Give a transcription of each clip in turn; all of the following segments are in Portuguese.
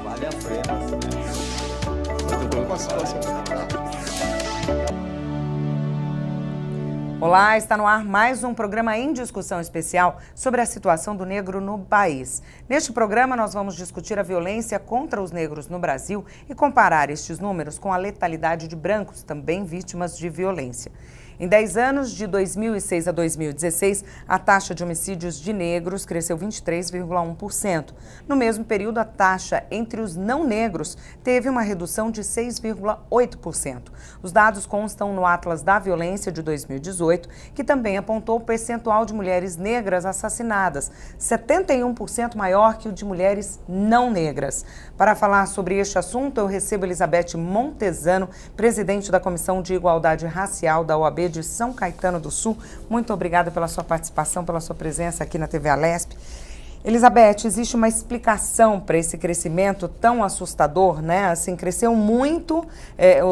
Vale a pena, muito bom com a situação. Olá, está no ar mais um programa em discussão especial sobre a situação do negro no país. Neste programa, nós vamos discutir a violência contra os negros no Brasil e comparar estes números com a letalidade de brancos, também vítimas de violência. Em 10 anos, de 2006 a 2016, a taxa de homicídios de negros cresceu 23,1%. No mesmo período, a taxa entre os não negros teve uma redução de 6,8%. Os dados constam no Atlas da Violência de 2018, que também apontou o percentual de mulheres negras assassinadas, 71% maior que o de mulheres não negras. Para falar sobre este assunto, eu recebo Elizabeth Montesano, presidente da Comissão de Igualdade Racial da OAB de São Caetano do Sul. Muito obrigada pela sua participação, pela sua presença aqui na TV Alesp. Elizabeth, existe uma explicação para esse crescimento tão assustador, né? Assim, cresceu muito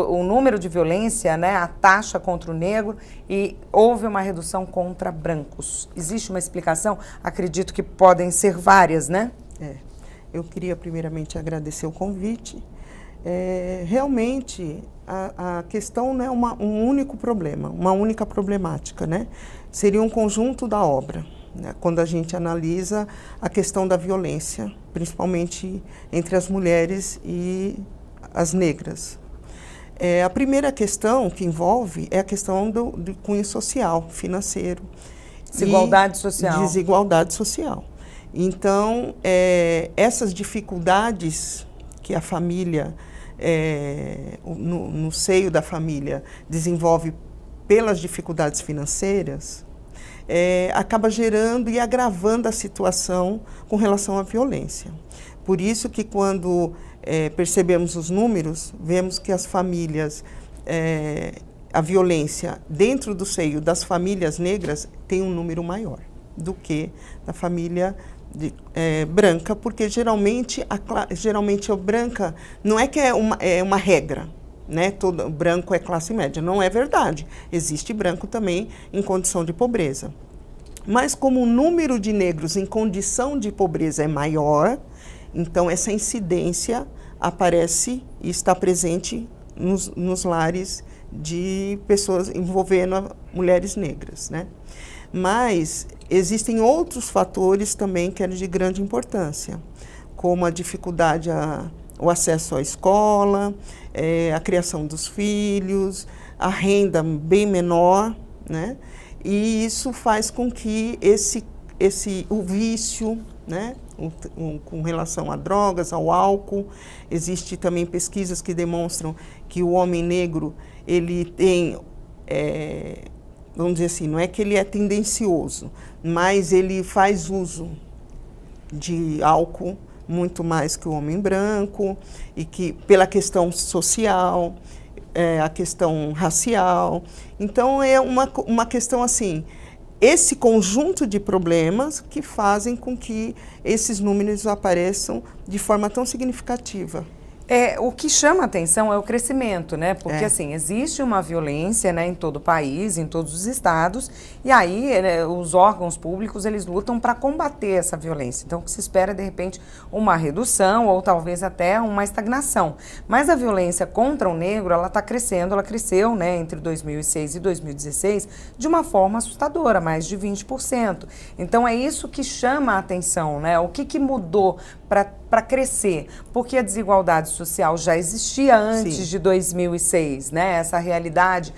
o número de violência, né? A taxa contra o negro, e houve uma redução contra brancos. Existe uma explicação? Acredito que podem ser várias, né? Eu queria primeiramente agradecer o convite. Realmente, a questão não é um único problema, uma única problemática, né? Seria um conjunto da obra, né? Quando a gente analisa a questão da violência, principalmente entre as mulheres e as negras. A primeira questão que envolve é a questão do cunho social, financeiro. Desigualdade social. Desigualdade social. Então, essas dificuldades que a família, no seio da família, desenvolve pelas dificuldades financeiras, acaba gerando e agravando a situação com relação à violência. Por isso que quando percebemos os números, vemos que as famílias, a violência dentro do seio das famílias negras tem um número maior do que da família branca, porque geralmente a branca não é que é uma regra, né? Todo branco é classe média, não é verdade. Existe branco também em condição de pobreza. Mas como o número de negros em condição de pobreza é maior, então essa incidência aparece e está presente nos lares de pessoas envolvendo mulheres negras, né? Mas existem outros fatores também que eram de grande importância, como a dificuldade, o acesso à escola, a criação dos filhos, a renda bem menor, né? E isso faz com que o vício, né? Com relação a drogas, ao álcool, existe também pesquisas que demonstram que o homem negro, ele tem, vamos dizer assim, não é que ele é tendencioso, mas ele faz uso de álcool muito mais que o homem branco, e que pela questão social, a questão racial. Então é uma questão assim, esse conjunto de problemas que fazem com que esses números apareçam de forma tão significativa. O que chama a atenção é o crescimento, né? Porque, assim, existe uma violência, né, em todo o país, em todos os estados, e aí os órgãos públicos, eles lutam para combater essa violência. Então, o que se espera, de repente, uma redução ou talvez até uma estagnação. Mas a violência contra o negro, ela está crescendo, ela cresceu, né, entre 2006 e 2016, de uma forma assustadora, mais de 20%. Então, é isso que chama a atenção, né? O que mudou para crescer? Porque a desigualdade social já existia antes de 2006, né? Essa realidade,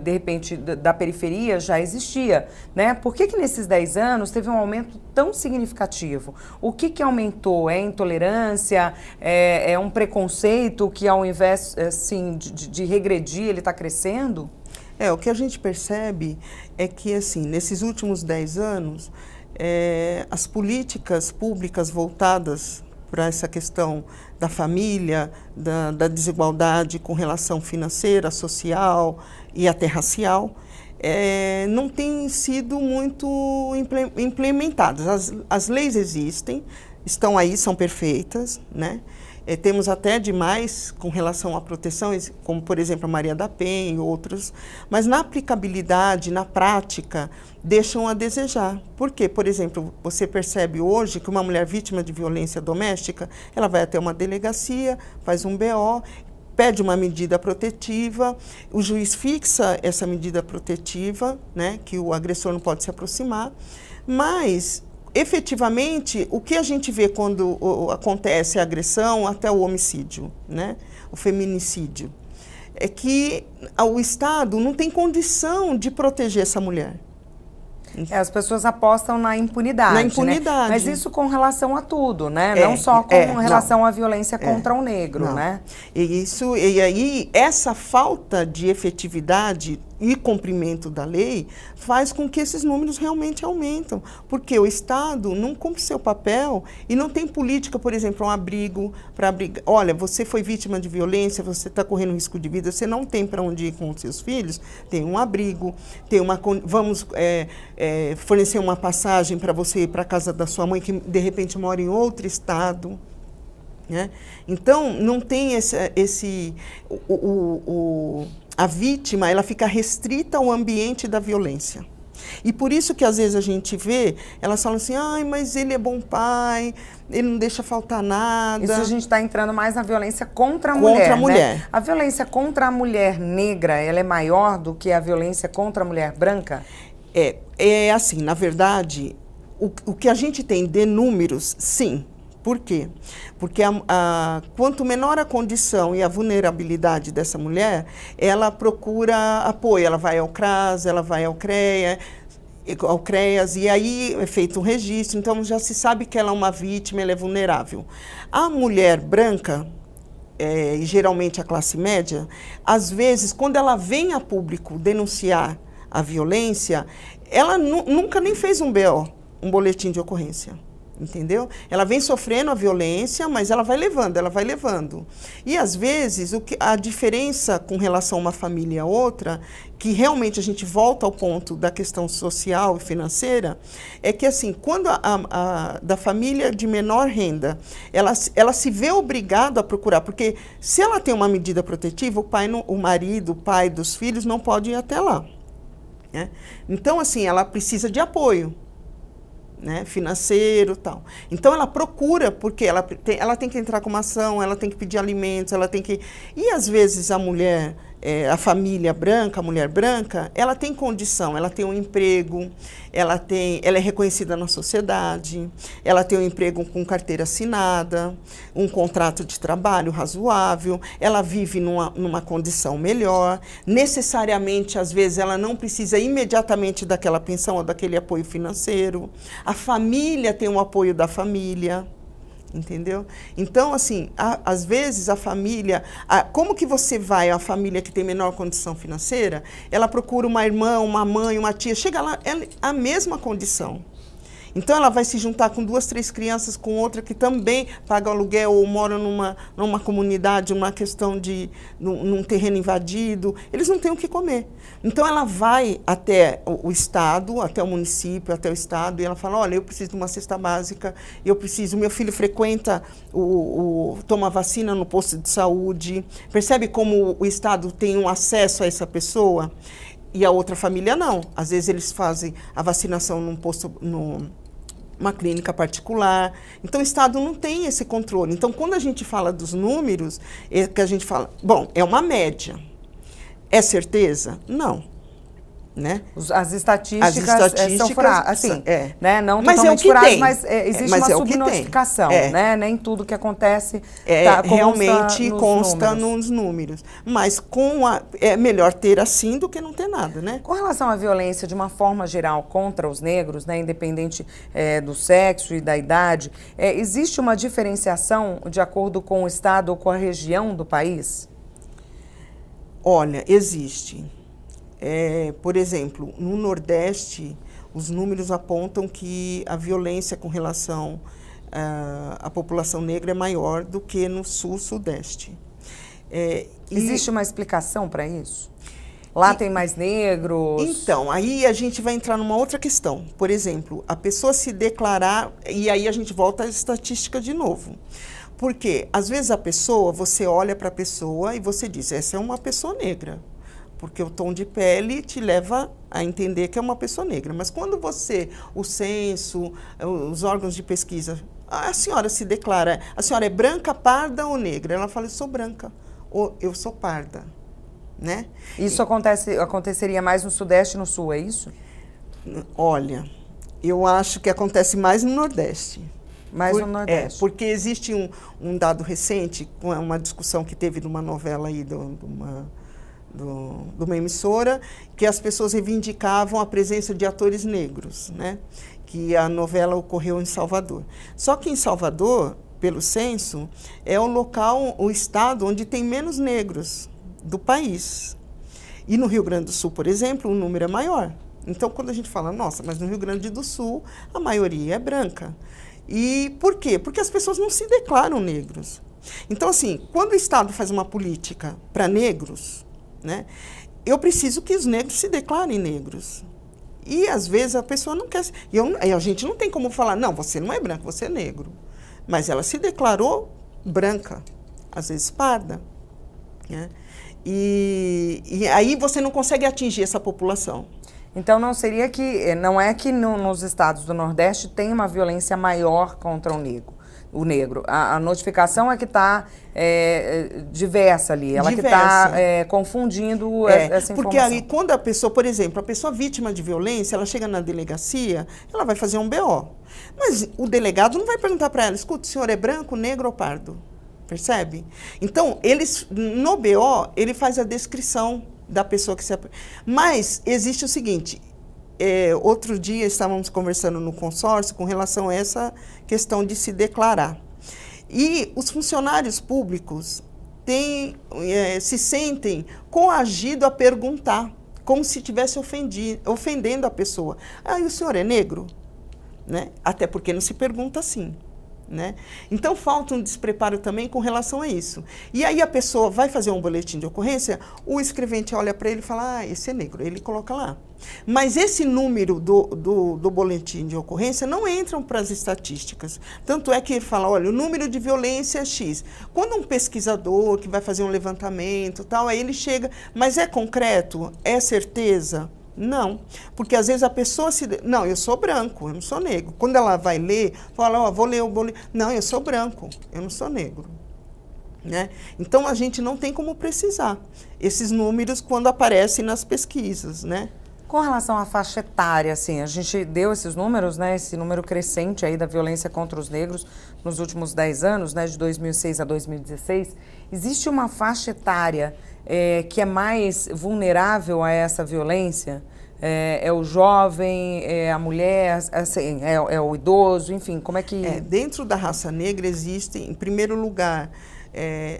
de repente, da periferia já existia, né? Por que nesses 10 anos teve um aumento tão significativo? O que aumentou? É intolerância? É um preconceito que, ao invés, assim, de regredir, ele está crescendo? O que a gente percebe é que, assim, nesses últimos 10 anos, as políticas públicas voltadas para essa questão da família, da desigualdade com relação financeira, social e até racial, não têm sido muito implementadas. As leis existem, estão aí, são perfeitas, né? Temos até demais com relação à proteção, como, por exemplo, a Maria da Penha e outros, mas na aplicabilidade, na prática, deixam a desejar. Por quê? Por exemplo, você percebe hoje que uma mulher vítima de violência doméstica, ela vai até uma delegacia, faz um BO, pede uma medida protetiva, o juiz fixa essa medida protetiva, né, que o agressor não pode se aproximar, mas efetivamente, o que a gente vê quando acontece a agressão até o homicídio, né? O feminicídio, é que o Estado não tem condição de proteger essa mulher. As pessoas apostam na impunidade. Na impunidade. Né? Mas isso com relação a tudo, né? Não só com relação à violência contra o negro, né? E aí, essa falta de efetividade e cumprimento da lei faz com que esses números realmente aumentam, porque o Estado não cumpre seu papel e não tem política, por exemplo, um abrigo para abrigar. Olha, você foi vítima de violência, você está correndo risco de vida, você não tem para onde ir com os seus filhos, tem um abrigo, vamos fornecer uma passagem para você ir para a casa da sua mãe, que de repente mora em outro estado. Né? Então, não tem a vítima, ela fica restrita ao ambiente da violência. E por isso que às vezes a gente vê, elas falam assim, ai, mas ele é bom pai, ele não deixa faltar nada. Isso a gente está entrando mais na violência contra a mulher. Contra a mulher. Né? A violência contra a mulher negra, ela é maior do que a violência contra a mulher branca? É assim, na verdade, o que a gente tem de números, sim. Por quê? Porque quanto menor a condição e a vulnerabilidade dessa mulher, ela procura apoio, ela vai ao CRAS, ela vai ao CREAS, e aí é feito um registro, então já se sabe que ela é uma vítima, ela é vulnerável. A mulher branca, e geralmente a classe média, às vezes, quando ela vem a público denunciar a violência, ela nunca nem fez um BO, um boletim de ocorrência. Entendeu? Ela vem sofrendo a violência, mas ela vai levando. E, às vezes, a diferença com relação a uma família e a outra, que realmente a gente volta ao ponto da questão social e financeira, é que, assim, quando da família de menor renda, ela se vê obrigada a procurar, porque se ela tem uma medida protetiva, o marido, o pai dos filhos não pode ir até lá. Né? Então, assim, ela precisa de apoio. Né, financeiro e tal. Então ela procura, porque ela tem que entrar com uma ação, ela tem que pedir alimentos, ela tem que... E às vezes a mulher, a família branca, a mulher branca, ela tem condição, ela tem um emprego, ela é reconhecida na sociedade, ela tem um emprego com carteira assinada, um contrato de trabalho razoável, ela vive numa condição melhor, necessariamente, às vezes, ela não precisa imediatamente daquela pensão ou daquele apoio financeiro, a família tem o apoio da família. Entendeu? Então, assim, às vezes a família... como que você vai, a família que tem menor condição financeira, ela procura uma irmã, uma mãe, uma tia, chega lá, a mesma condição. Então, ela vai se juntar com 2, 3 crianças, com outra que também paga aluguel ou mora numa comunidade, uma questão num terreno invadido. Eles não têm o que comer. Então, ela vai até o Estado, até o município, até o Estado, e ela fala, olha, eu preciso de uma cesta básica, meu filho frequenta, toma vacina no posto de saúde. Percebe como o Estado tem um acesso a essa pessoa? E a outra família não. Às vezes eles fazem a vacinação numa clínica particular. Então o Estado não tem esse controle. Então quando a gente fala dos números, que a gente fala, bom, é uma média. É certeza? Não. Né? As estatísticas são furadas, assim, né? Não mas totalmente furadas, mas existe uma o subnotificação, né? Nem tudo que acontece realmente consta nos números. Mas é melhor ter assim do que não ter nada, né? Com relação à violência, de uma forma geral, contra os negros, né? Independente do sexo e da idade, existe uma diferenciação de acordo com o estado ou com a região do país? Olha, existe. Por exemplo, no Nordeste, os números apontam que a violência com relação à população negra é maior do que no Sul-Sudeste. Existe uma explicação para isso? Lá tem mais negros? Então, aí a gente vai entrar numa outra questão. Por exemplo, a pessoa se declarar, e aí a gente volta à estatística de novo. Porque, às vezes, você olha para a pessoa e você diz, essa é uma pessoa negra. Porque o tom de pele te leva a entender que é uma pessoa negra. Mas quando o censo, os órgãos de pesquisa, a senhora se declara, a senhora é branca, parda ou negra? Ela fala, eu sou branca, ou eu sou parda. Né? Isso aconteceria mais no Sudeste e no Sul, é isso? Olha, eu acho que acontece mais no Nordeste. Mais no Nordeste. Porque existe um dado recente, com uma discussão que teve numa novela aí de uma emissora, que as pessoas reivindicavam a presença de atores negros, né? Que a novela ocorreu em Salvador. Só que em Salvador, pelo censo, é o estado onde tem menos negros do país. E no Rio Grande do Sul, por exemplo, o número é maior. Então, quando a gente fala, nossa, mas no Rio Grande do Sul a maioria é branca. E por quê? Porque as pessoas não se declaram negros. Então, assim, quando o Estado faz uma política para negros, né, eu preciso que os negros se declarem negros. E, às vezes, a pessoa não quer... a gente não tem como falar, não, você não é branco, você é negro. Mas ela se declarou branca, às vezes parda, né? E aí você não consegue atingir essa população. Então não é que nos estados do Nordeste tem uma violência maior contra o negro. A notificação é que está diversa ali, ela que está confundindo essa informação. Porque aí quando a pessoa, por exemplo, a pessoa vítima de violência, ela chega na delegacia, ela vai fazer um BO. Mas o delegado não vai perguntar para ela, escuta, o senhor é branco, negro ou pardo? Percebe? Então, no BO, ele faz a descrição da pessoa que se... Mas existe o seguinte, outro dia estávamos conversando no consórcio com relação a essa questão de se declarar. E os funcionários públicos se sentem coagidos a perguntar, como se estivesse ofendendo a pessoa. Ah, e o senhor é negro? Né? Até porque não se pergunta assim. Né? Então, falta um despreparo também com relação a isso. E aí a pessoa vai fazer um boletim de ocorrência, o escrevente olha para ele e fala, ah, esse é negro, ele coloca lá. Mas esse número do boletim de ocorrência não entram para as estatísticas. Tanto é que ele fala, olha, o número de violência é X. Quando um pesquisador que vai fazer um levantamento, tal, aí ele chega, mas é concreto? É certeza? Não, porque às vezes a pessoa não, eu sou branco, eu não sou negro. Quando ela vai ler, fala, vou ler o boletim. Não, eu sou branco, eu não sou negro. Né? Então, a gente não tem como precisar esses números quando aparecem nas pesquisas, né? Com relação à faixa etária, assim, a gente deu esses números, né, esse número crescente aí da violência contra os negros nos últimos 10 anos, né, de 2006 a 2016. Existe uma faixa etária que é mais vulnerável a essa violência? É o jovem, é a mulher, assim, é o idoso, enfim, como é que... Dentro da raça negra existe, em primeiro lugar,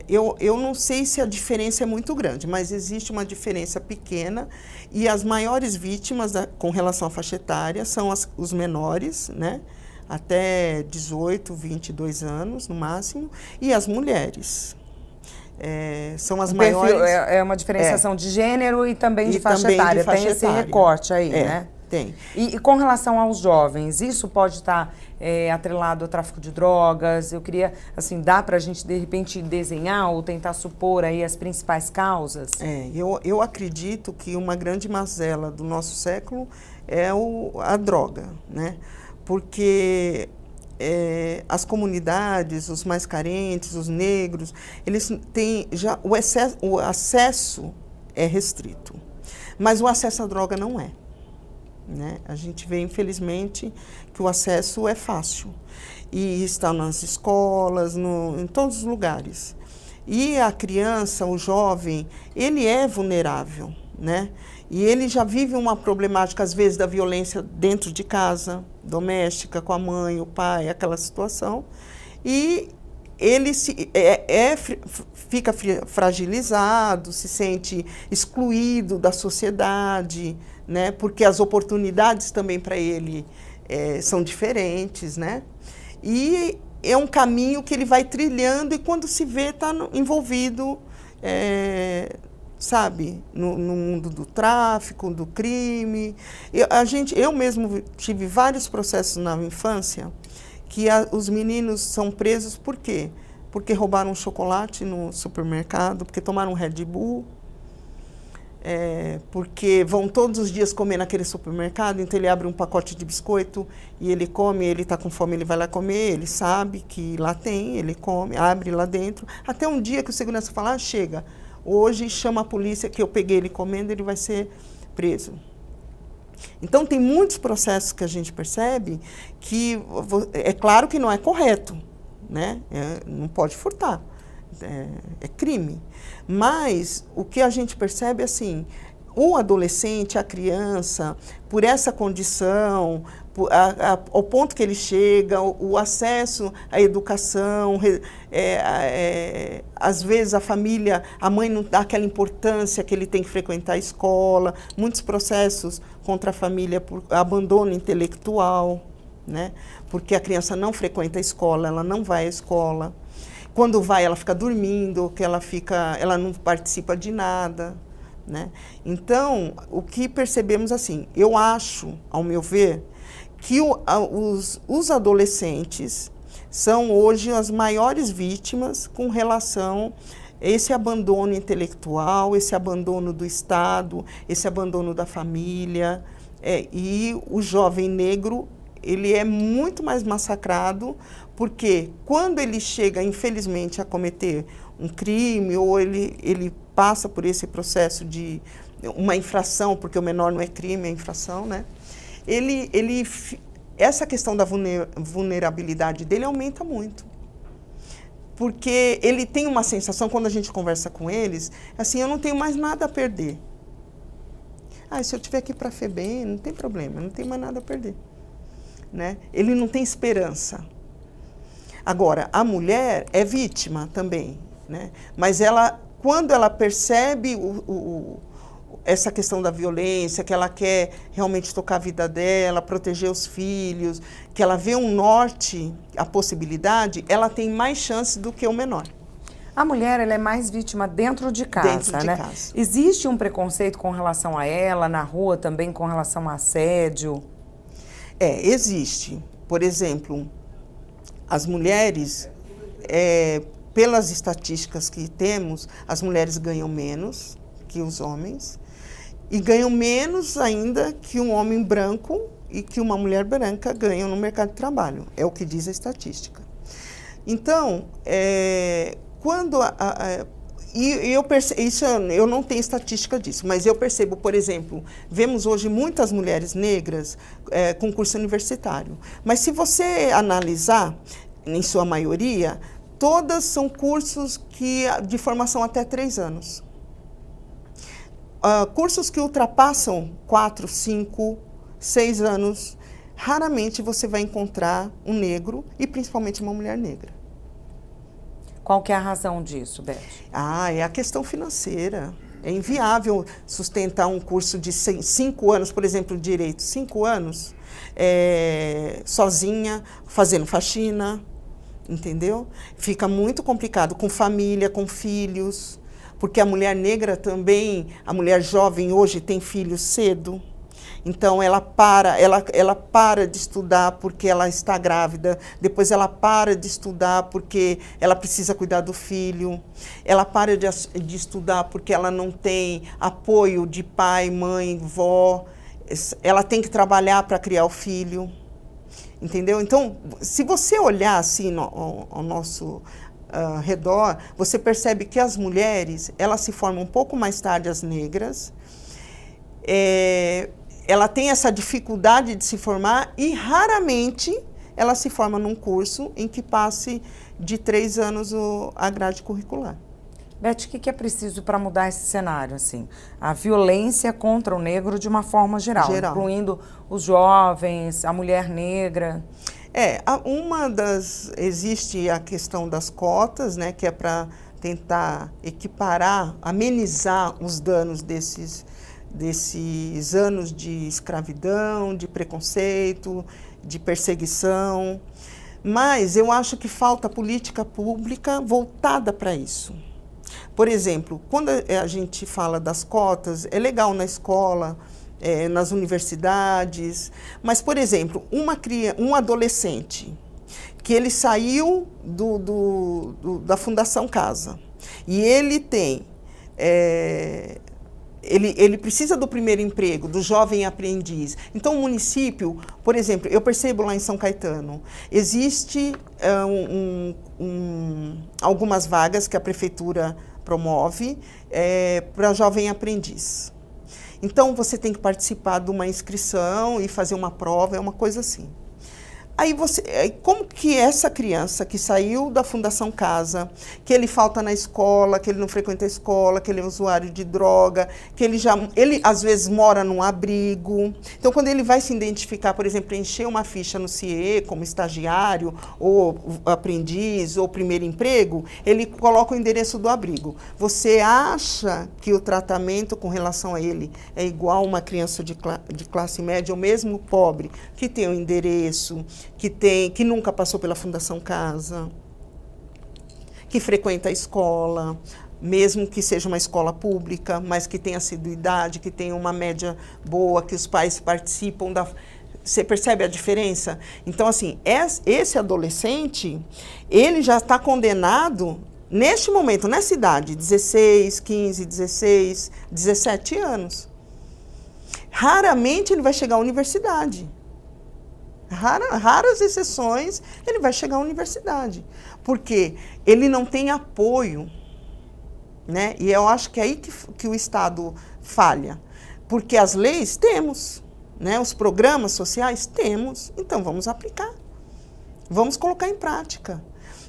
eu não sei se a diferença é muito grande, mas existe uma diferença pequena e as maiores vítimas com relação à faixa etária são os menores, né? Até 18, 22 anos no máximo, e as mulheres. São as maiores... É uma diferenciação de gênero e também de faixa etária. Tem esse recorte aí, né? Tem. E com relação aos jovens, isso pode estar atrelado ao tráfico de drogas? Eu queria, assim, dá para a gente, de repente, desenhar ou tentar supor aí as principais causas? Eu acredito que uma grande mazela do nosso século é a droga, né? Porque... as comunidades, os mais carentes, os negros, eles têm já o acesso é restrito, mas o acesso à droga não é. Né? A gente vê, infelizmente, que o acesso é fácil e está nas escolas, em todos os lugares. E a criança, o jovem, ele é vulnerável, né? E ele já vive uma problemática, às vezes, da violência dentro de casa, doméstica, com a mãe, o pai, aquela situação. E ele fica fragilizado, se sente excluído da sociedade, né? Porque as oportunidades também para ele são diferentes, né? E é um caminho que ele vai trilhando e quando se vê está envolvido sabe, no mundo do tráfico, do crime. Eu mesmo tive vários processos na infância que os meninos são presos por quê? Porque roubaram um chocolate no supermercado, porque tomaram um Red Bull, porque vão todos os dias comer naquele supermercado, então ele abre um pacote de biscoito e ele come, ele está com fome, ele vai lá comer, ele sabe que lá tem, ele come, abre lá dentro, até um dia que o segurança fala, chega, hoje chama a polícia que eu peguei ele comendo, ele vai ser preso. Então tem muitos processos que a gente percebe que é claro que não é correto, né? Não pode furtar, é crime. Mas o que a gente percebe é assim, o adolescente, a criança, por essa condição, ao ponto que ele chega, o acesso à educação, às vezes a família, a mãe não dá aquela importância que ele tem que frequentar a escola, muitos processos contra a família por abandono intelectual, né? Porque a criança não frequenta a escola, ela não vai à escola. Quando vai, ela fica dormindo, ela não participa de nada, né? Então, o que percebemos assim, eu acho, ao meu ver, que os adolescentes são hoje as maiores vítimas com relação a esse abandono intelectual, esse abandono do Estado, esse abandono da família. E o jovem negro, ele é muito mais massacrado, porque quando ele chega, infelizmente, a cometer um crime, ou ele passa por esse processo de uma infração, porque o menor não é crime, é infração, né? Essa questão da vulnerabilidade dele aumenta muito. Porque ele tem uma sensação, quando a gente conversa com eles, assim, eu não tenho mais nada a perder. Se eu estiver aqui para a FEBEM, não tem problema, não tem mais nada a perder. Né? Ele não tem esperança. Agora, a mulher é vítima também, né? Mas quando ela percebe essa questão da violência, que ela quer realmente tocar a vida dela, proteger os filhos, que ela vê um norte, a possibilidade, ela tem mais chance do que o menor. A mulher, ela é mais vítima dentro de casa, dentro de né? casa. Existe um preconceito com relação a ela, na rua também com relação a assédio? Existe. Por exemplo, as mulheres, pelas estatísticas que temos, as mulheres ganham menos que os homens e ganham menos ainda que um homem branco e que uma mulher branca ganham no mercado de trabalho. É o que diz a estatística. Então, eu não tenho estatística disso, mas eu percebo, por exemplo, vemos hoje muitas mulheres negras com curso universitário. Mas se você analisar, em sua maioria, todas são cursos de formação até 3 anos. Cursos que ultrapassam 4, 5, 6 anos, raramente você vai encontrar um negro e principalmente uma mulher negra. Qual que é a razão disso, Beth? É a questão financeira. É inviável sustentar um curso de 5 anos, por exemplo, direito, 5 anos, sozinha, fazendo faxina, entendeu? Fica muito complicado com família, com filhos, porque a mulher negra também, a mulher jovem hoje tem filhos cedo. Então, ela para de estudar porque ela está grávida, depois ela para de estudar porque ela precisa cuidar do filho, ela para de estudar porque ela não tem apoio de pai, mãe, vó, ela tem que trabalhar para criar o filho, entendeu? Então, se você olhar assim ao nosso redor, você percebe que as mulheres, elas se formam um pouco mais tarde, as negras, ela tem essa dificuldade de se formar e raramente ela se forma num curso em que passe de 3 anos a grade curricular. Beth, o que é preciso para mudar esse cenário? Assim? A violência contra o negro de uma forma geral, incluindo os jovens, a mulher negra. Existe a questão das cotas, né, que é para tentar equiparar, amenizar os danos desses anos de escravidão, de preconceito, de perseguição. Mas eu acho que falta política pública voltada para isso. Por exemplo, quando a gente fala das cotas, é legal na escola, nas universidades, mas, por exemplo, um adolescente que ele saiu da Fundação Casa e ele tem, ele precisa do primeiro emprego, do jovem aprendiz. Então, o município, por exemplo, eu percebo lá em São Caetano, existe algumas vagas que a prefeitura promove para jovem aprendiz. Então, você tem que participar de uma inscrição e fazer uma prova, é uma coisa assim. Aí como que essa criança que saiu da Fundação Casa, que ele falta na escola, que ele não frequenta a escola, que ele é usuário de droga, que ele às vezes mora num abrigo. Então, quando ele vai se identificar, por exemplo, preencher uma ficha no CIE como estagiário, ou aprendiz, ou primeiro emprego, ele coloca o endereço do abrigo. Você acha que o tratamento com relação a ele é igual a uma criança de classe média, ou mesmo pobre, que tem o endereço, que nunca passou pela Fundação Casa, que frequenta a escola, mesmo que seja uma escola pública, mas que tenha assiduidade, que tenha uma média boa, que os pais participam da... Você percebe a diferença? Então, assim, esse adolescente, ele já está condenado, neste momento, nessa idade, 16, 15, 16, 17 anos. Raramente ele vai chegar à universidade. Raras exceções, ele vai chegar à universidade, porque ele não tem apoio, né? E eu acho que é aí que o Estado falha, porque as leis temos, né? Os programas sociais temos, então vamos aplicar, vamos colocar em prática.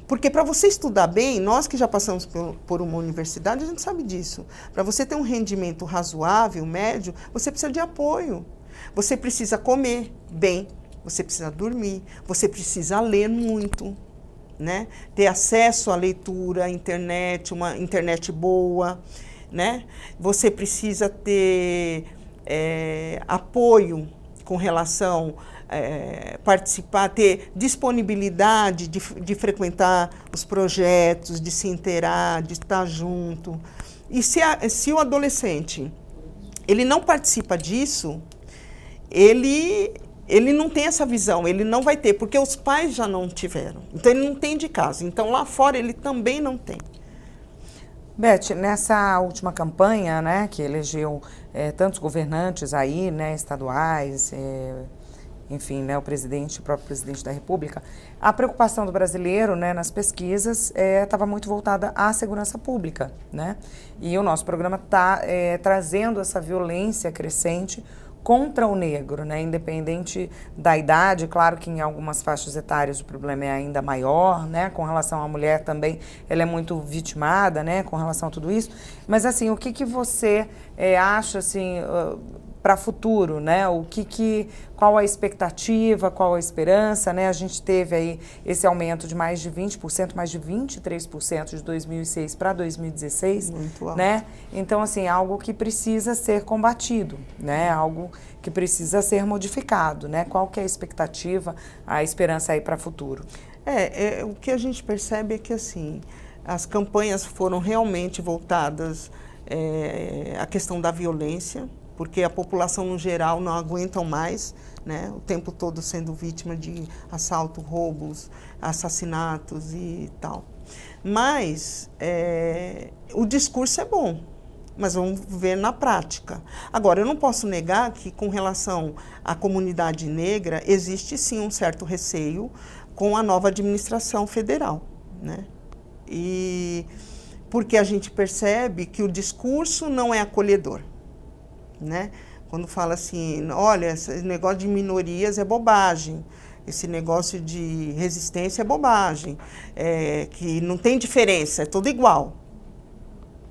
Porque para você estudar bem, nós que já passamos por uma universidade, a gente sabe disso. Para você ter um rendimento razoável, médio, você precisa de apoio, você precisa comer bem, você precisa dormir, você precisa ler muito, né? Ter acesso à leitura, à internet, uma internet boa, né? Você precisa ter apoio com relação participar, ter disponibilidade de frequentar os projetos, de se inteirar, de estar junto. E se o adolescente ele não participa disso, ele não tem essa visão, ele não vai ter, porque os pais já não tiveram. Então, ele não tem de casa. Então, lá fora, ele também não tem. Beth, nessa última campanha, né, que elegeu tantos governantes aí, né, estaduais, enfim, né, o próprio presidente da República, a preocupação do brasileiro, né, nas pesquisas estava muito voltada à segurança pública, né? E o nosso programa está trazendo essa violência crescente contra o negro, né? Independente da idade, claro que em algumas faixas etárias o problema é ainda maior, né? Com relação à mulher também, ela é muito vitimada, né? Com relação a tudo isso. Mas assim, o que você acha assim para futuro, né? Qual a expectativa, qual a esperança, né? A gente teve aí esse aumento de mais de 20%, mais de 23% de 2006 para 2016, muito alto, né? Então, assim, algo que precisa ser combatido, né? Algo que precisa ser modificado, né? Qual que é a expectativa, a esperança aí para o futuro? O que a gente percebe é que, assim, as campanhas foram realmente voltadas à questão da violência, porque a população no geral não aguentam mais, né, o tempo todo sendo vítima de assalto, roubos, assassinatos e tal. Mas o discurso é bom, mas vamos ver na prática. Agora, eu não posso negar que, com relação à comunidade negra, existe sim um certo receio com a nova administração federal, né? E porque a gente percebe que o discurso não é acolhedor, né? Quando fala assim, olha, esse negócio de minorias é bobagem, esse negócio de resistência é bobagem, que não tem diferença, é tudo igual.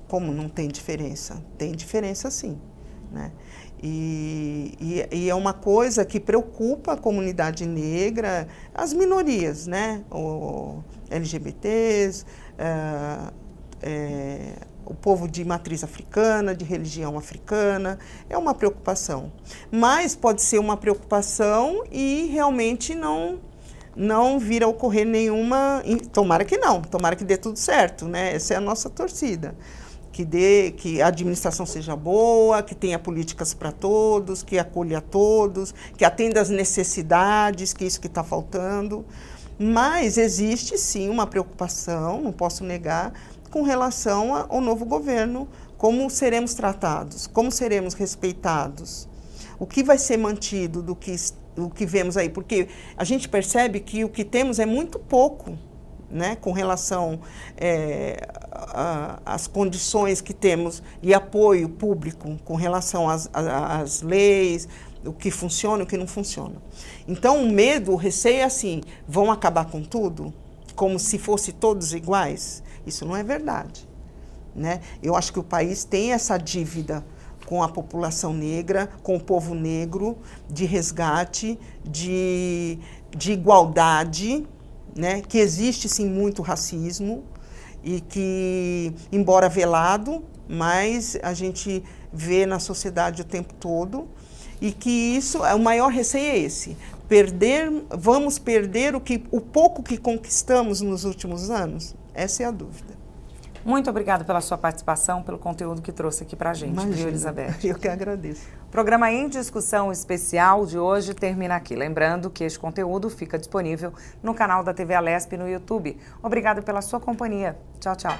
Como não tem diferença? Tem diferença sim, né? E é uma coisa que preocupa a comunidade negra, as minorias, né? LGBTs, o povo de matriz africana, de religião africana, é uma preocupação. Mas pode ser uma preocupação e realmente não vir a ocorrer nenhuma... Tomara que não, tomara que dê tudo certo, né? Essa é a nossa torcida. que a administração seja boa, que tenha políticas para todos, que acolha a todos, que atenda às necessidades, que é isso que está faltando. Mas existe sim uma preocupação, não posso negar, com relação ao novo governo, como seremos tratados, como seremos respeitados, o que vai ser mantido do que vemos aí, porque a gente percebe que o que temos é muito pouco, né, com relação às condições que temos e apoio público com relação às leis, o que funciona e o que não funciona. Então, o medo, o receio é assim, vão acabar com tudo? Como se fossem todos iguais? Isso não é verdade, né? Eu acho que o país tem essa dívida com a população negra, com o povo negro, de resgate, de igualdade, né? Que existe sim muito racismo e que, embora velado, mas a gente vê na sociedade o tempo todo e que isso, o maior receio é esse, vamos perder o pouco que conquistamos nos últimos anos? Essa é a dúvida. Muito obrigada pela sua participação, pelo conteúdo que trouxe aqui pra gente, Imagina, viu, Elizabeth? Eu que agradeço. O programa Em Discussão especial de hoje termina aqui. Lembrando que este conteúdo fica disponível no canal da TV Alesp no YouTube. Obrigada pela sua companhia. Tchau, tchau.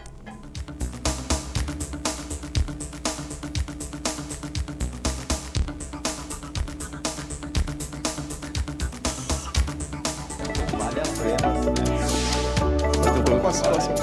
Vale a pena, né? Preocupação.